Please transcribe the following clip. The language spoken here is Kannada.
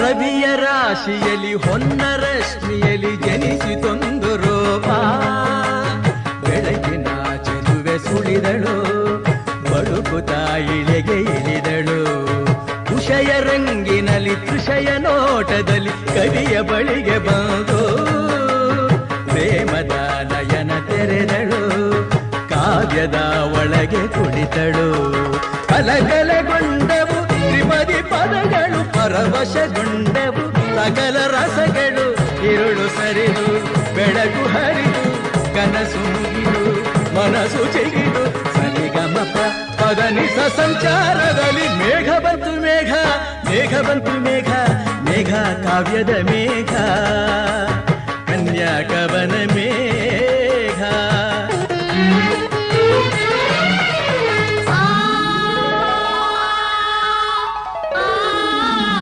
ಕವಿಯ ರಾಶಿಯಲ್ಲಿ ಹೊನ್ನ ರಶ್ಮಿಯಲ್ಲಿ ಜನಿಸಿತೊಂದು ರೂಪ. ಬೆಳಗಿನ ಚೆಲುವೆ ಸುಳಿದಳು, ಬಳುಕುತ ಇಳೆಗೆ ಇಳಿದಳು. ಉಷಯ ರಂಗಿನಲ್ಲಿ ತೃಷಯ ನೋಟದಲ್ಲಿ ಕವಿಯ ಬಳಿಗೆ ಬಂದು ಪ್ರೇಮದ ನಯನ ತೆರೆದಳು, ಕಾವ್ಯದ ಒಳಗೆ ಕುಳಿತಳು. ಕಲಕಲಗೊಂಡವು ತ್ರಿಪದಿ ಪದಗಳು, ಪರವಶಗೊಂಡವು ಸಕಲ ರಸಗಳು. ഇരുಳು ಸರಿದು ಬೆಳಕು ಹರಿದು ಕನಸು ಮುಗಿದು ಮನಸ್ಸು ಚೆಗಿದು ಸರಿಗಮಪ ಪದನಿಸ ಸಂಚಾರದಲ್ಲಿ ಮೇಘ ಬಂತು ಮೇಘ, ಮೇಘ ಬಂತು ಮೇಘ, ಮೇಘ ಕಾವ್ಯದ ಮೇಘ, ಕನ್ಯಾಕವನ ಮೇಘ.